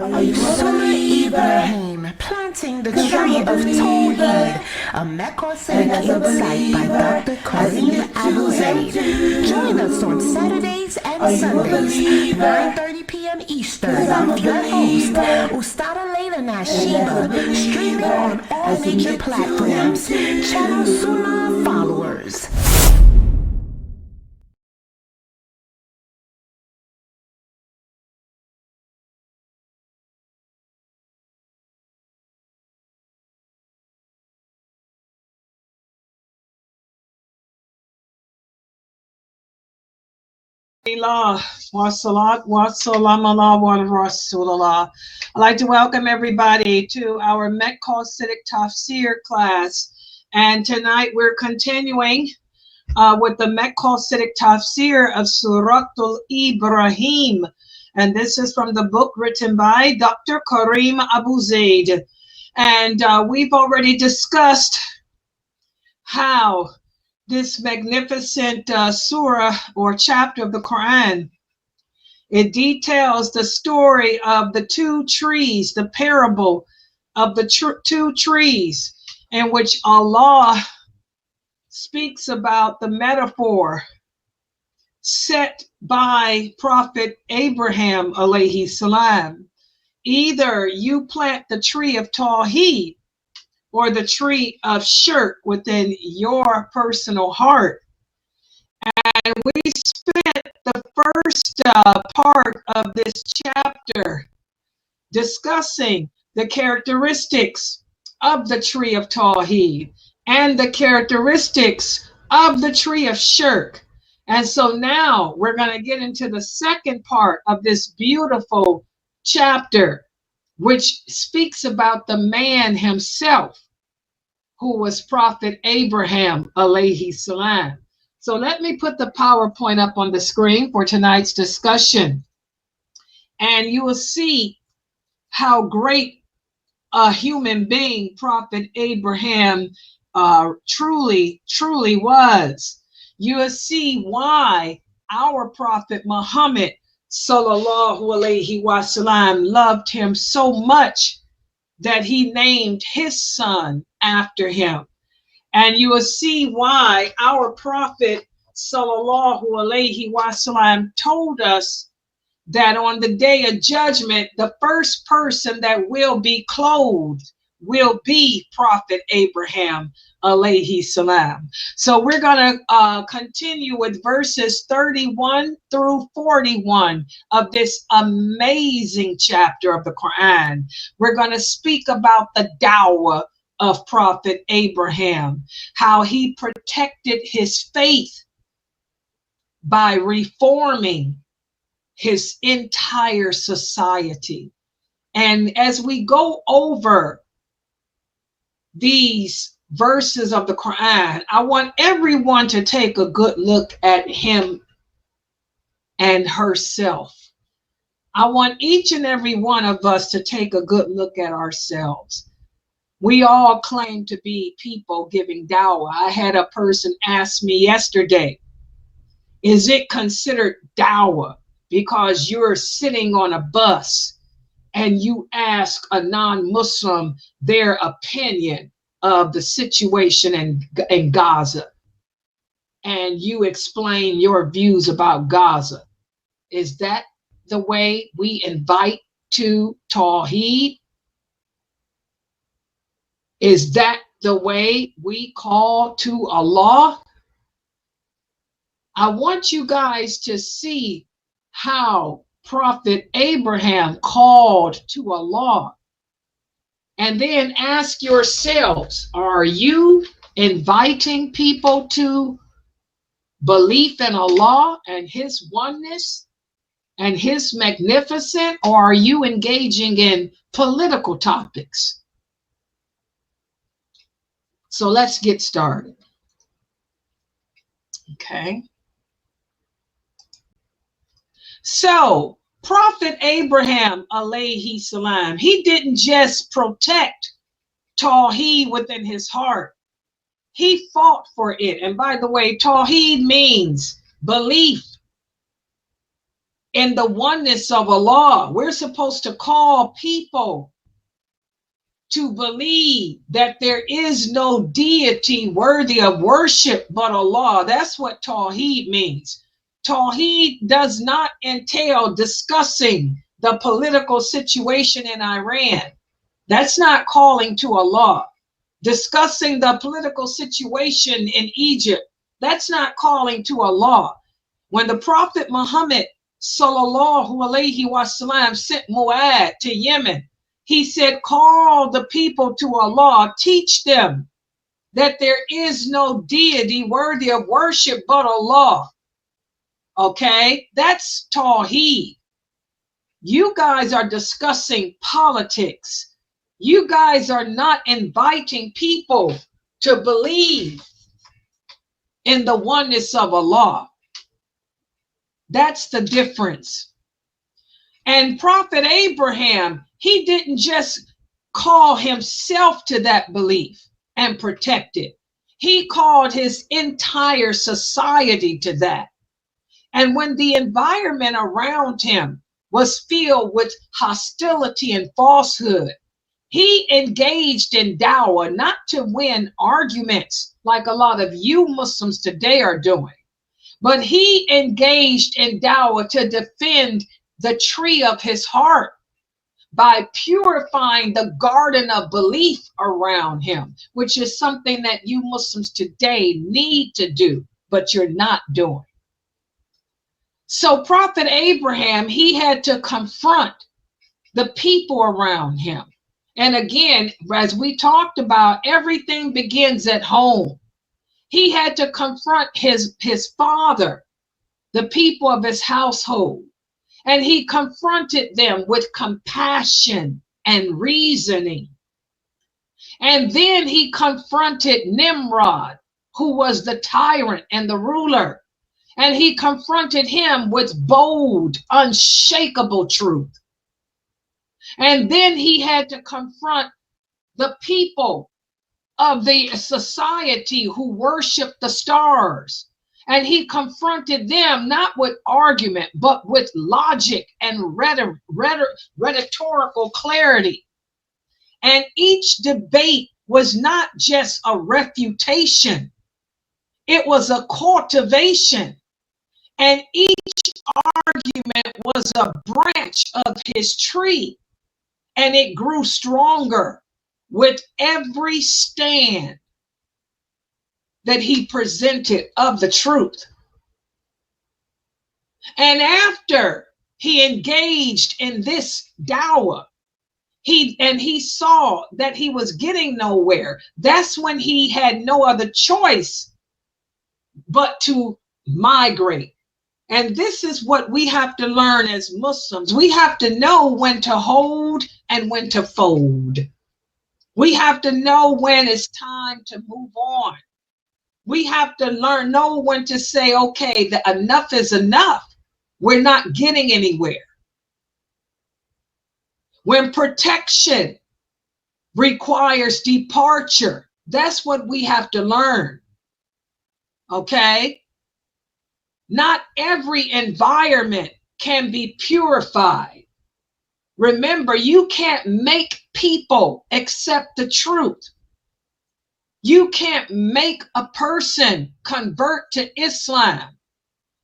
Surat Ibrahim, planting the tree of Tawheed, a Maqasidic insight by Dr. Karim Abuzaid. Join us on Saturdays and Sundays, 9:30 p.m. Eastern, with your host, Laila Nasheeba, streaming on all major platforms. Channel Sunnahfollowers. I'd like to welcome everybody to our Maqasidic Tafsir class. And tonight we're continuing with the Maqasidic Tafsir of Surat Ibrahim. And this is from the book written by Dr. Karim Abuzaid. And we've already discussed how this magnificent surah or chapter of the Quran, it details the story of the two trees, the parable of the two trees, in which Allah speaks about the metaphor set by Prophet Ibrahim alayhi salam. Either you plant the tree of Tawheed or the tree of shirk within your personal heart. And we spent the first part of this chapter discussing the characteristics of the tree of Tawheed and the characteristics of the tree of shirk. And so now we're going to get into the second part of this beautiful chapter, which speaks about the man himself, who was Prophet Ibrahim alayhi salam. So let me put the PowerPoint up on the screen for tonight's discussion. And you will see how great a human being Prophet Abraham truly was. You will see why our Prophet Muhammad sallallahu alayhi wasallam loved him so much that he named his son after him. And you will see why our Prophet sallallahu alayhi wasallam told us that on the day of judgment, the first person that will be clothed will be Prophet Abraham alayhi salam. So we're going to continue with verses 31 through 41 of this amazing chapter of the Quran. We're going to speak about the Dawah of Prophet Abraham, how he protected his faith by reforming his entire society. And as we go over these verses of the Quran, I want everyone to take a good look at him and herself. I want each and every one of us to take a good look at ourselves. We all claim to be people giving dawah. I had a person ask me yesterday, is it considered dawah because you're sitting on a bus and you ask a non-Muslim their opinion of the situation in Gaza, and you explain your views about Gaza? Is that the way we invite to Tawheed? Is that the way we call to Allah? I want you guys to see how Prophet Abraham called to Allah. And then ask yourselves, are you inviting people to belief in Allah and his oneness and his magnificence, or are you engaging in political topics? So let's get started. Okay. So Prophet Abraham alayhi salam, he didn't just protect Tawheed within his heart. He fought for it. And by the way, Tawheed means belief. in the oneness of Allah. We're supposed to call people to believe that there is no deity worthy of worship but Allah. That's what Tawheed means. Tawheed does not entail discussing the political situation in Iran. That's not calling to Allah. Discussing the political situation in Egypt, that's not calling to Allah. When the Prophet Muhammad sallallahu alaihi wasallam sent Mu'ad to Yemen, he said, call the people to Allah, teach them that there is no deity worthy of worship but Allah. Okay, that's Tawheed. You guys are discussing politics. You guys are not inviting people to believe in the oneness of Allah. That's the difference. And Prophet Abraham, he didn't just call himself to that belief and protect it. He called his entire society to that. And when the environment around him was filled with hostility and falsehood, he engaged in dawah, not to win arguments like a lot of you Muslims today are doing, but he engaged in dawah to defend the tree of his heart by purifying the garden of belief around him, which is something that you Muslims today need to do, but you're not doing. So Prophet Abraham, he had to confront the people around him. And again, as we talked about, everything begins at home. He had to confront his father, the people of his household, and he confronted them with compassion and reasoning. And then he confronted Nimrod, who was the tyrant and the ruler, and he confronted him with bold, unshakable truth. And then he had to confront the people of the society who worship the stars. And he confronted them not with argument, but with logic and rhetorical clarity. And each debate was not just a refutation, it was a cultivation. And each argument was a branch of his tree, and it grew stronger with every stand that he presented of the truth. And after he engaged in this dawah, he saw that he was getting nowhere. That's when he had no other choice but to migrate. And this is what we have to learn as Muslims. We have to know when to hold and when to fold. We have to know when it's time to move on. We have to know when to say, okay, enough is enough. We're not getting anywhere. When protection requires departure, that's what we have to learn. Okay? Not every environment can be purified. Remember, you can't make people accept the truth. You can't make a person convert to Islam.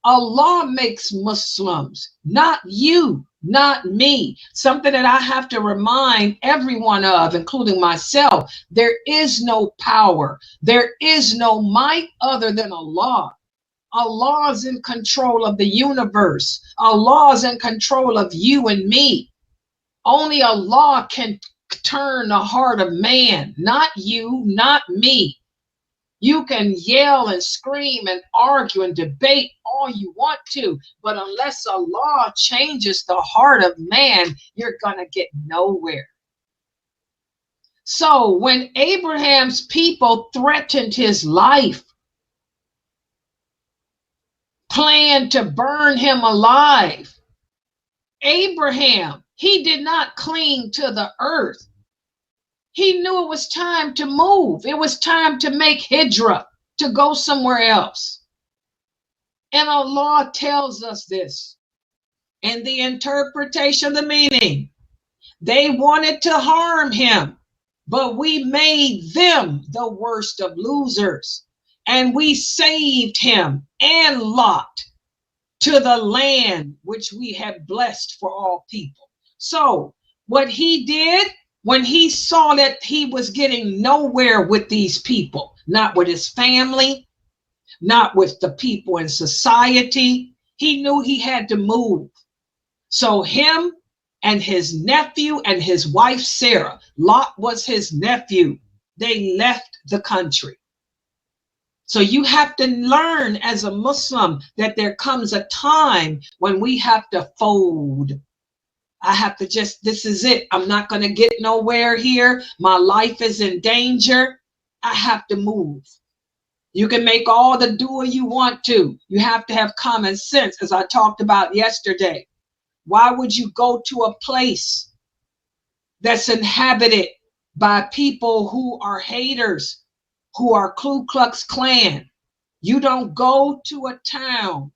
Allah makes Muslims, not you, not me. Something that I have to remind everyone of, including myself. There is no power, there is no might other than Allah. Allah is in control of the universe. Allah is in control of you and me. Only Allah can turn the heart of man, not you, not me. You can yell and scream and argue and debate all you want to, but unless Allah changes the heart of man, you're going to get nowhere. So when Abraham's people threatened his life, planned to burn him alive, Abraham, he did not cling to the earth. He knew it was time to move. It was time to make hijrah, to go somewhere else. And Allah tells us this in the interpretation of the meaning. They wanted to harm him, but we made them the worst of losers. And we saved him and Lot to the land which we have blessed for all people. So what he did, when he saw that he was getting nowhere with these people, not with his family, not with the people in society, he knew he had to move. So him and his nephew and his wife Sarah, Lot was his nephew, they left the country. So you have to learn as a Muslim that there comes a time when we have to fold. I have to just, this is it. I'm not going to get nowhere here. My life is in danger. I have to move. You can make all the dua you want to. You have to have common sense, as I talked about yesterday. Why would you go to a place that's inhabited by people who are haters, who are Ku Klux Klan? You don't go to a town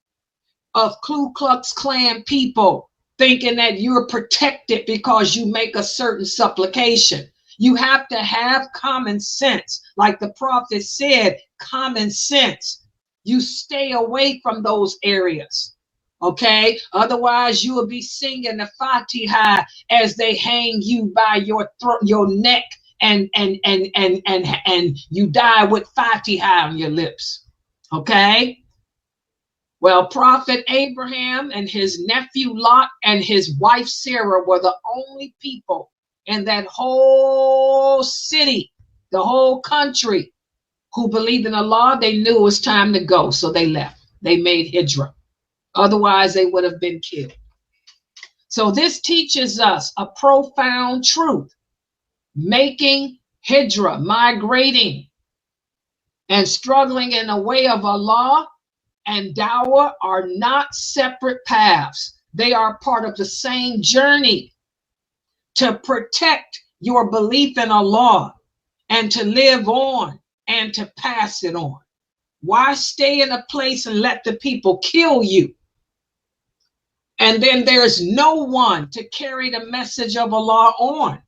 of Ku Klux Klan people thinking that you're protected because you make a certain supplication. You have to have common sense. Like the prophet said, common sense. You stay away from those areas. Okay, otherwise you will be singing the Fatiha as they hang you by your throat, your neck, and you die with Fatiha on your lips. Okay. Well, Prophet Abraham and his nephew Lot and his wife Sarah were the only people in that whole city, the whole country, who believed in Allah. They knew it was time to go, so they left. They made hijrah. Otherwise, they would have been killed. So this teaches us a profound truth. Making hijrah, migrating, and struggling in the way of Allah and Dawah are not separate paths. They are part of the same journey to protect your belief in Allah and to live on and to pass it on. Why stay in a place and let the people kill you? And then there's no one to carry the message of Allah on.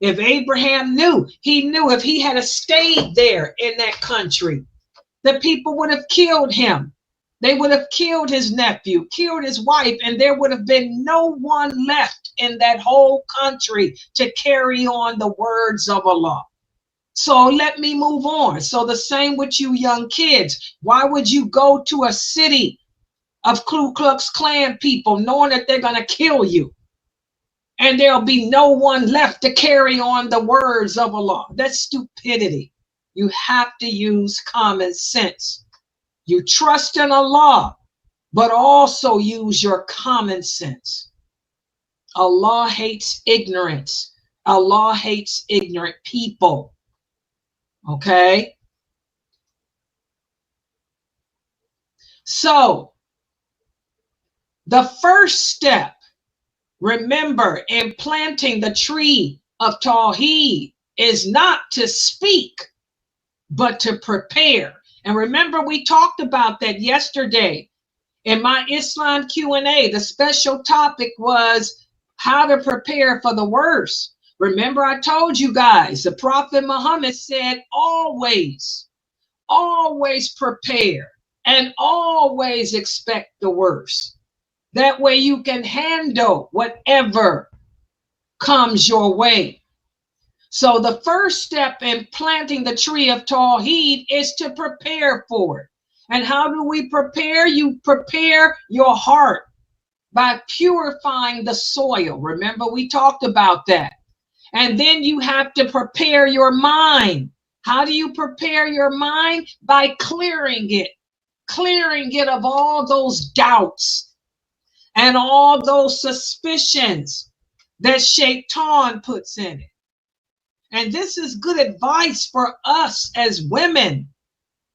If Abraham knew, he knew if he had stayed there in that country, the people would have killed him. They would have killed his nephew, killed his wife, and there would have been no one left in that whole country to carry on the words of Allah. So let me move on. So the same with you young kids. Why would you go to a city of Ku Klux Klan people knowing that they're going to kill you and there'll be no one left to carry on the words of Allah? That's stupidity. You have to use common sense. You trust in Allah, but also use your common sense. Allah hates ignorance. Allah hates ignorant people. Okay? So, the first step, remember, in planting the tree of Tawheed is not to speak, but to prepare. And remember, we talked about that yesterday in my Islam Q&A. The special topic was how to prepare for the worst. Remember, I told you guys, the Prophet Muhammad said, always prepare and always expect the worst. That way you can handle whatever comes your way. So the first step in planting the tree of Tawheed is to prepare for it. And how do we prepare? You prepare your heart by purifying the soil. Remember, we talked about that. And then you have to prepare your mind. How do you prepare your mind? By clearing it of all those doubts and all those suspicions that Shaitan puts in it. And this is good advice for us as women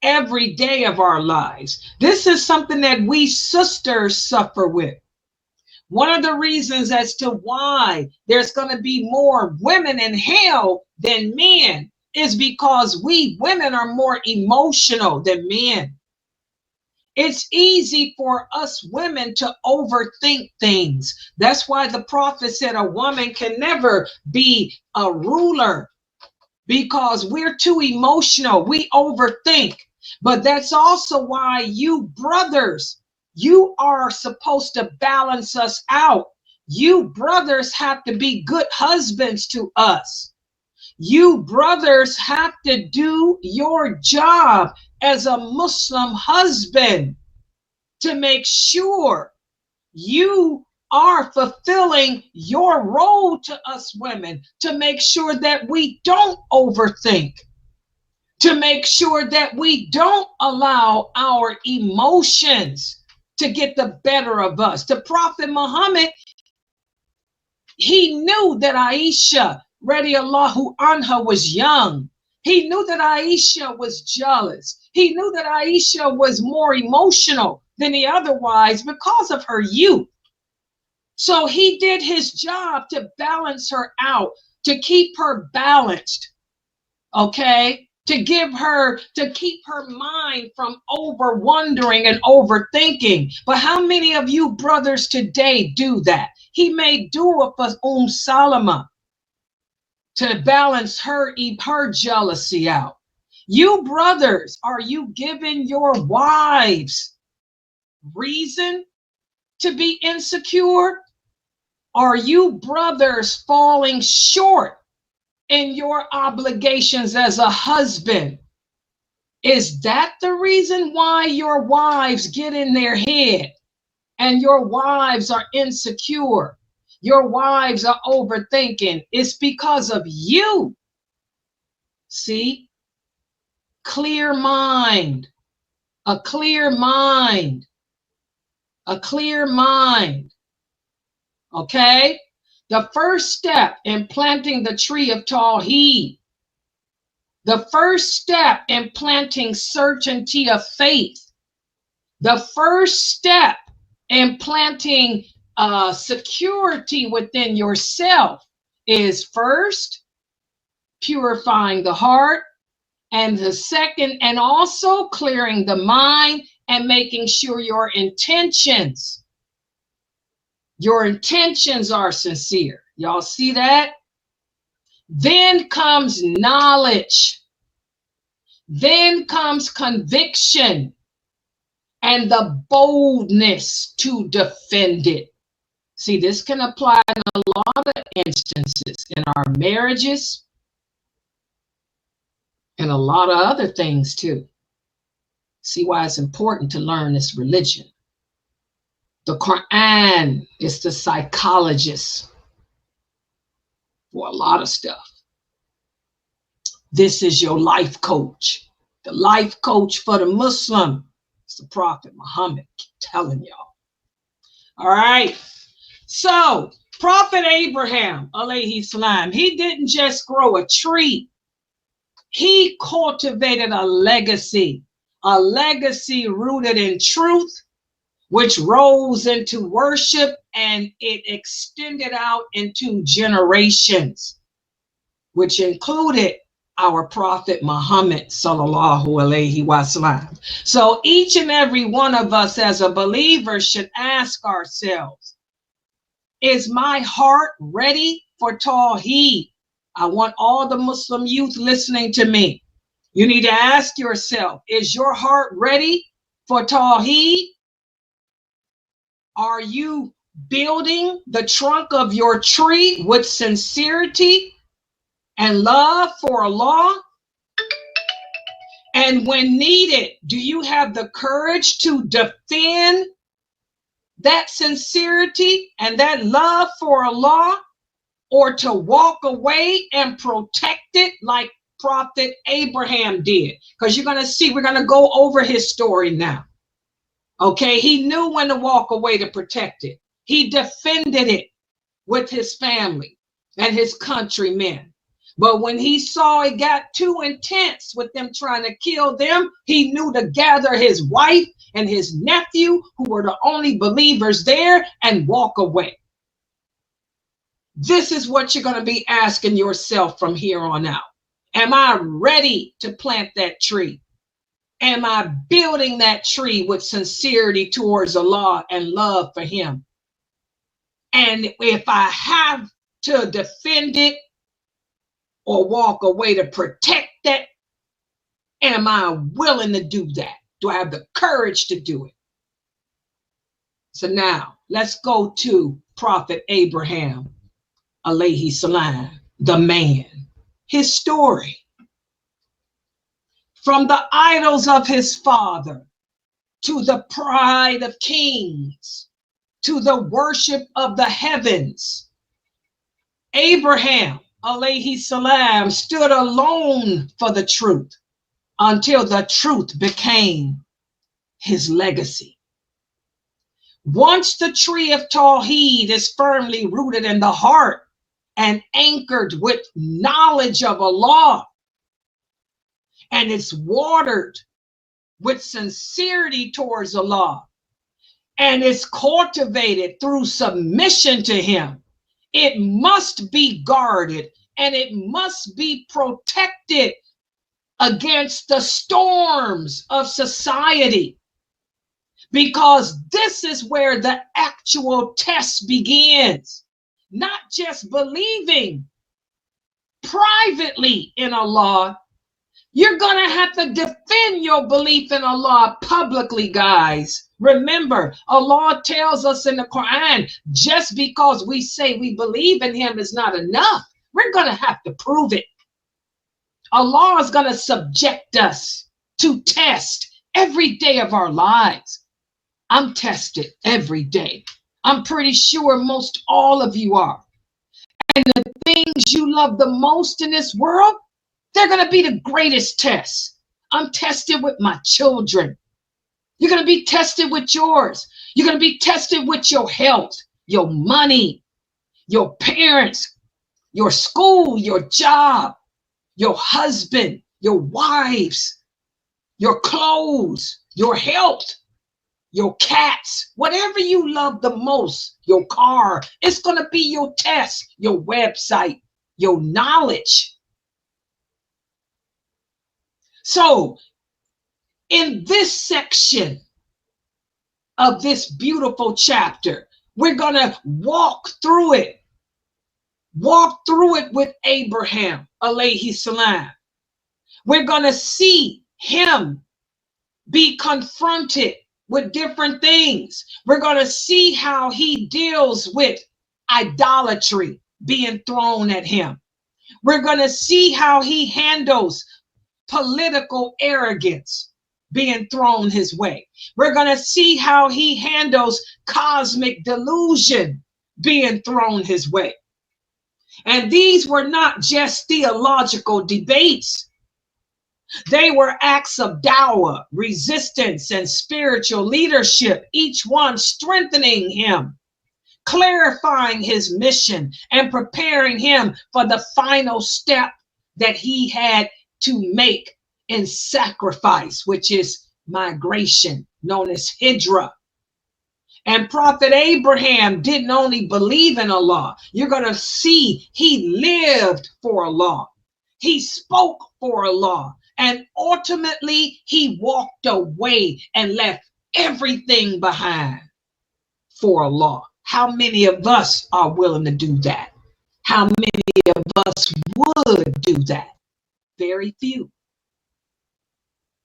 every day of our lives. This is something that we sisters suffer with. One of the reasons as to why there's going to be more women in hell than men is because we women are more emotional than men. It's easy for us women to overthink things. That's why the prophet said a woman can never be a ruler, because we're too emotional. We overthink. But that's also why you brothers, you are supposed to balance us out. You brothers have to be good husbands to us. You brothers have to do your job as a Muslim husband to make sure you are fulfilling your role to us women, to make sure that we don't overthink, to make sure that we don't allow our emotions to get the better of us. The Prophet Muhammad, he knew that Aisha radiallahu anha was young. He knew that Aisha was jealous. He knew that Aisha was more emotional than he otherwise because of her youth. So he did his job to balance her out, to keep her balanced, okay? To keep her mind from over wondering and overthinking. But how many of you brothers today do that? He made dua for Salama to balance her jealousy out. You brothers, are you giving your wives reason to be insecure? Are you brothers falling short in your obligations as a husband? Is that the reason why your wives get in their head and your wives are insecure? Your wives are overthinking. It's because of you. See? Clear mind. A clear mind. A clear mind. Okay? The first step in planting the tree of Tawheed, the first step in planting certainty of faith, the first step in planting security within yourself is first purifying the heart, and the second, and also clearing the mind and making sure your intentions are sincere. Y'all see that? Then comes knowledge. Then comes conviction and the boldness to defend it. See, this can apply in a lot of instances in our marriages and a lot of other things too. See why it's important to learn this religion. The Quran is the psychologist for a lot of stuff. This is your life coach. The life coach for the Muslim is the Prophet Muhammad. I keep telling y'all. All right. So, Prophet Ibrahim, alayhi salam, he didn't just grow a tree. He cultivated a legacy rooted in truth, which rose into worship, and it extended out into generations, which included our Prophet Muhammad sallallahu alaihi wasallam. So each and every one of us as a believer should ask ourselves, is my heart ready for Tawheed? I want all the Muslim youth listening to me. You need to ask yourself, is your heart ready for Tawheed? Are you building the trunk of your tree with sincerity and love for Allah? And when needed, do you have the courage to defend that sincerity and that love for Allah, or to walk away and protect it like Prophet Abraham did? Because you're going to see, we're going to go over his story now. Okay, he knew when to walk away to protect it. He defended it with his family and his countrymen. But when he saw it got too intense with them trying to kill them, he knew to gather his wife and his nephew, who were the only believers there, and walk away. This is what you're going to be asking yourself from here on out. Am I ready to plant that tree? Am I building that tree with sincerity towards Allah and love for him? And if I have to defend it or walk away to protect that, am I willing to do that? Do I have the courage to do it? So now let's go to Prophet Abraham, alayhi salam, the man, his story. From the idols of his father to the pride of kings to the worship of the heavens, Abraham, alayhi salam, stood alone for the truth until the truth became his legacy. Once the tree of Tawheed is firmly rooted in the heart and anchored with knowledge of Allah, and it's watered with sincerity towards Allah, and it's cultivated through submission to him, it must be guarded and it must be protected against the storms of society, because this is where the actual test begins. Not just believing privately in Allah, you're going to have to defend your belief in Allah publicly, guys. Remember, Allah tells us in the Quran, just because we say we believe in him is not enough. We're going to have to prove it. Allah is going to subject us to test every day of our lives. I'm tested every day. I'm pretty sure most all of you are. And the things you love the most in this world, they're going to be the greatest tests. I'm tested with my children. You're going to be tested with yours. You're going to be tested with your health, your money, your parents, your school, your job, your husband, your wives, your clothes, your health, your cats, whatever you love the most, your car, it's going to be your test, your website, your knowledge. So in this section of this beautiful chapter, we're going to walk through it with Abraham, alayhi salam. We're going to see him be confronted with different things. We're going to see how he deals with idolatry being thrown at him. We're going to see how he handles political arrogance being thrown his way. We're going to see how he handles cosmic delusion being thrown his way. And these were not just theological debates. They were acts of dawah, resistance, and spiritual leadership, each one strengthening him, clarifying his mission, and preparing him for the final step that he had to make in sacrifice, which is migration, known as hijrah. And Prophet Abraham didn't only believe in Allah. You're going to see he lived for Allah. He spoke for Allah. And ultimately, he walked away and left everything behind for Allah. How many of us are willing to do that? How many of us would do that? Very few.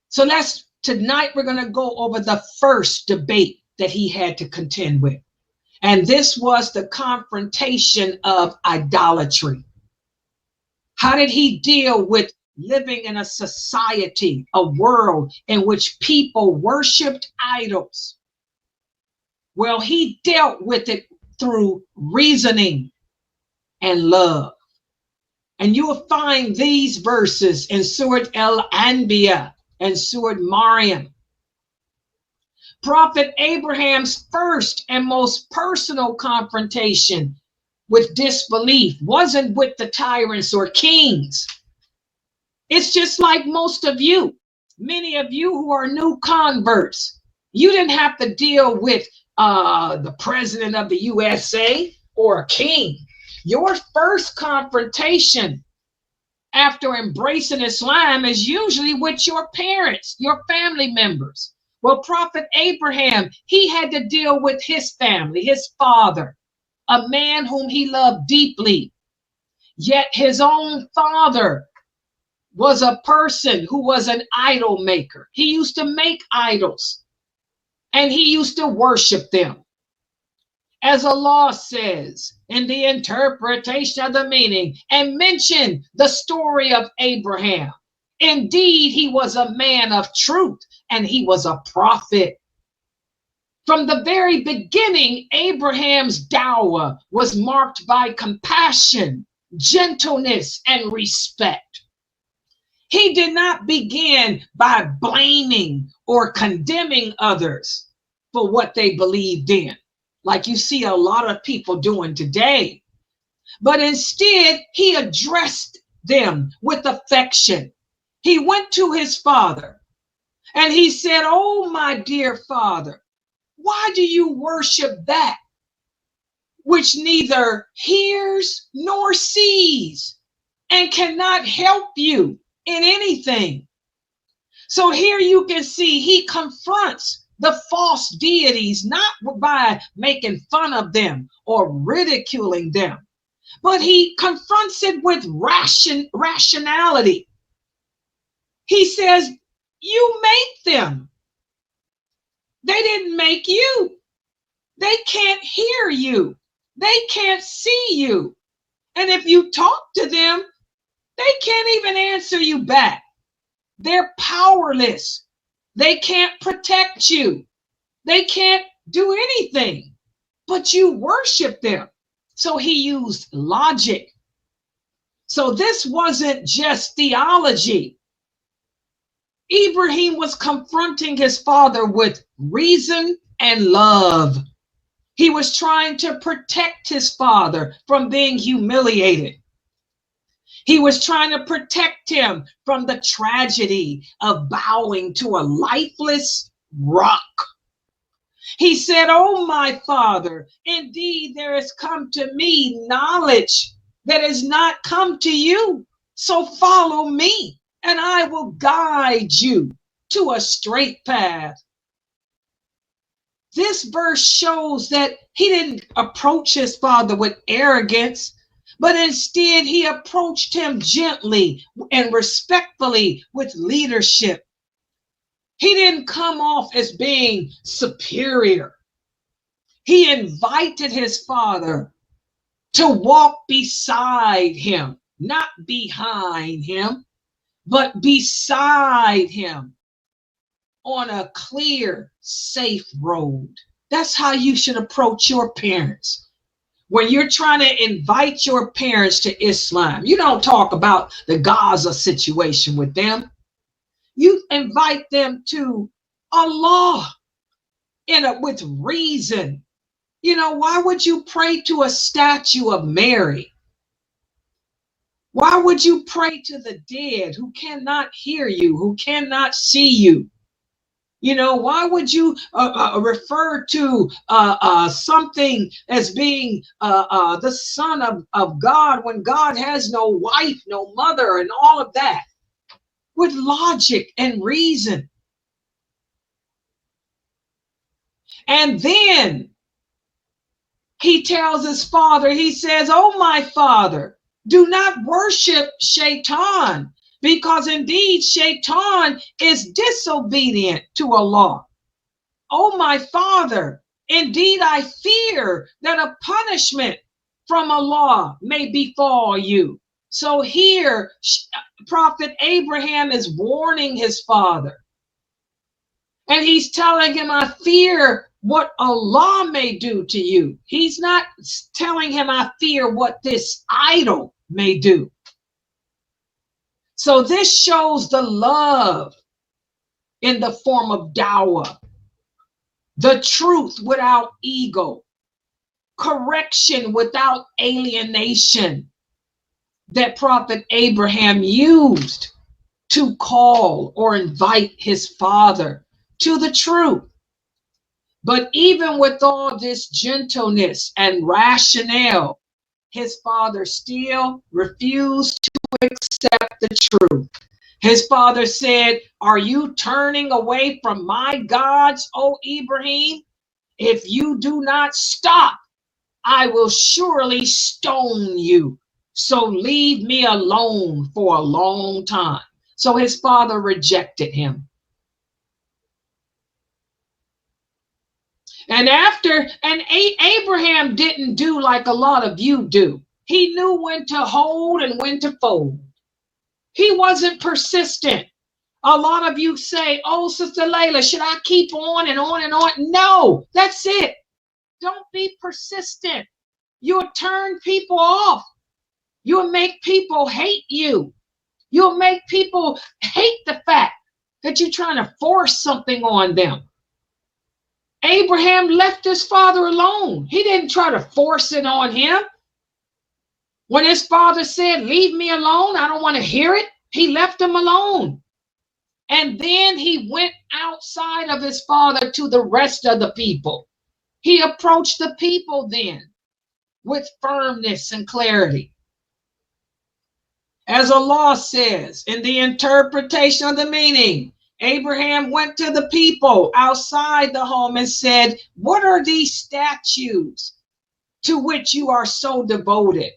So tonight we're going to go over the first debate that he had to contend with. And this was the confrontation of idolatry. How did he deal with living in a society, a world in which people worshiped idols? Well, he dealt with it through reasoning and love. And you will find these verses in Surat Al-Anbiya and Surat Maryam. Prophet Abraham's first and most personal confrontation with disbelief wasn't with the tyrants or kings. It's just like most of you, many of you who are new converts. You didn't have to deal with the president of the USA or a king. Your first confrontation after embracing Islam is usually with your parents, your family members. Well, Prophet Abraham, he had to deal with his family, his father, a man whom he loved deeply. Yet his own father was a person who was an idol maker. He used to make idols and he used to worship them. As Allah says in the interpretation of the meaning and mention the story of Abraham. Indeed, he was a man of truth and he was a prophet. From the very beginning, Abraham's Dawah was marked by compassion, gentleness, and respect. He did not begin by blaming or condemning others for what they believed in, like you see a lot of people doing today. But instead, he addressed them with affection. He went to his father and he said, "Oh, my dear father, why do you worship that which neither hears nor sees and cannot help you in anything?" So here you can see he confronts the false deities, not by making fun of them or ridiculing them, but he confronts it with rationality. He says, "You make them. They didn't make you. They can't hear you. They can't see you. And if you talk to them, they can't even answer you back. They're powerless. They can't protect you. They can't do anything, but you worship them." So he used logic. So this wasn't just theology. Ibrahim was confronting his father with reason and love. He was trying to protect his father from being humiliated. He was trying to protect him from the tragedy of bowing to a lifeless rock. He said, "Oh, my father, indeed there has come to me knowledge that has not come to you. So follow me and I will guide you to a straight path." This verse shows that he didn't approach his father with arrogance, but instead he approached him gently and respectfully with leadership. He didn't come off as being superior. He invited his father to walk beside him, not behind him, but beside him on a clear, safe road. That's how you should approach your parents. When you're trying to invite your parents to Islam, you don't talk about the Gaza situation with them. You invite them to Allah with reason. You know, why would you pray to a statue of Mary? Why would you pray to the dead who cannot hear you, who cannot see you? You know, why would you refer to something as being the son of God when God has no wife, no mother, and all of that? With logic and reason. And then he tells his father, he says, "Oh, my father, do not worship Shaitan, because indeed Shaitan is disobedient to Allah. Oh, my father, indeed I fear that a punishment from Allah may befall you." So here, Prophet Abraham is warning his father. And he's telling him, "I fear what Allah may do to you." He's not telling him, "I fear what this idol may do." So this shows the love in the form of dawah, the truth without ego, correction without alienation, that Prophet Abraham used to call or invite his father to the truth. But even with all this gentleness and rationale, his father still refused to accept the truth. His father said, are you turning away from my gods, O Ibrahim? If you do not stop, I will surely stone you. So leave me alone for a long time. So his father rejected him. And Abraham didn't do like a lot of you do. He knew when to hold and when to fold. He wasn't persistent. A lot of you say, oh, Sister Laila, should I keep on and on and on? No, that's it. Don't be persistent. You'll turn people off. You'll make people hate you. You'll make people hate the fact that you're trying to force something on them. Abraham left his father alone. He didn't try to force it on him. When his father said, leave me alone, I don't want to hear it, he left him alone. And then he went outside of his father to the rest of the people. He approached the people then with firmness and clarity. As Allah says in the interpretation of the meaning, Abraham went to the people outside the home and said, what are these statues to which you are so devoted?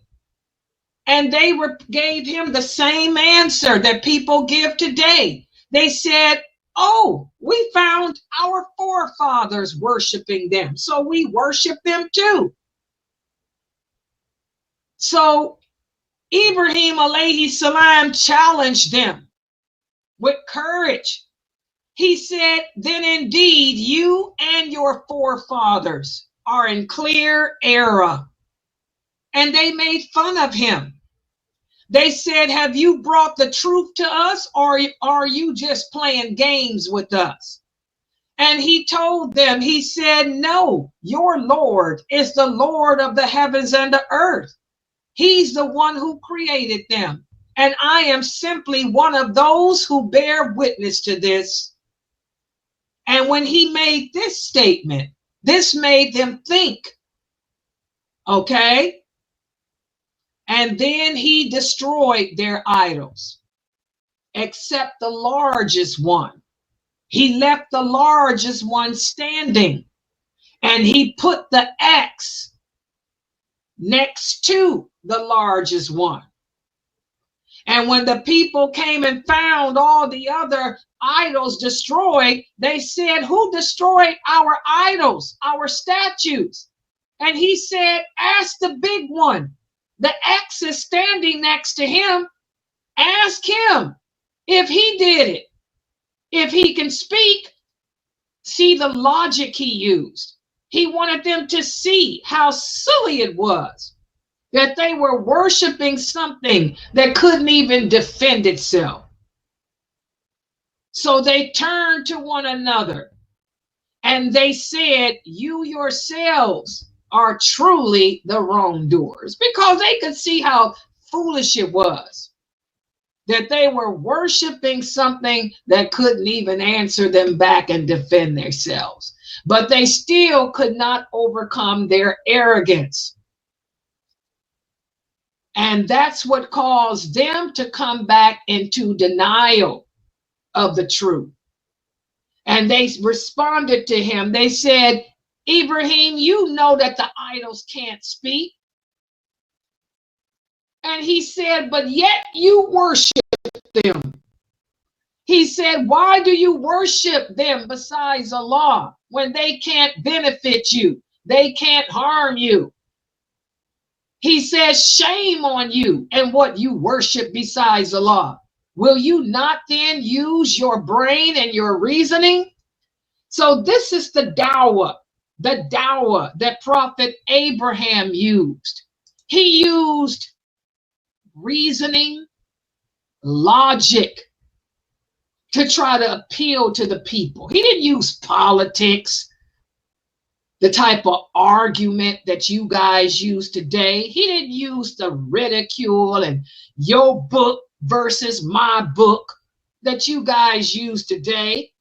And they gave him the same answer that people give today. They said, oh, we found our forefathers worshiping them, so we worship them too. So Ibrahim alayhi salam challenged them with courage. He said, then indeed you and your forefathers are in clear error. And they made fun of him. They said, have you brought the truth to us, or are you just playing games with us? And he told them, he said, no, your Lord is the Lord of the heavens and the earth. He's the one who created them. And I am simply one of those who bear witness to this. And when he made this statement, this made them think. Okay? And then he destroyed their idols, except the largest one. He left the largest one standing, and he put the X next to the largest one. And when the people came and found all the other idols destroyed, they said, who destroyed our idols, our statues? And he said, ask the big one. The X is standing next to him. Ask him if he did it. If he can speak, see the logic he used. He wanted them to see how silly it was that they were worshiping something that couldn't even defend itself. So they turned to one another and they said, you yourselves are truly the wrongdoers, because they could see how foolish it was that they were worshiping something that couldn't even answer them back and defend themselves. But they still could not overcome their arrogance. And that's what caused them to come back into denial of the truth. And they responded to him. They said, Ibrahim, you know that the idols can't speak. And he said, but yet you worship them. He said, why do you worship them besides Allah when they can't benefit you? They can't harm you. He says, shame on you and what you worship besides Allah. Will you not then use your brain and your reasoning? So this is the Dawah that Prophet Abraham used. He used reasoning, logic to try to appeal to the people. He didn't use politics, the type of argument that you guys use today. He didn't use the ridicule and your book versus my book that you guys use today.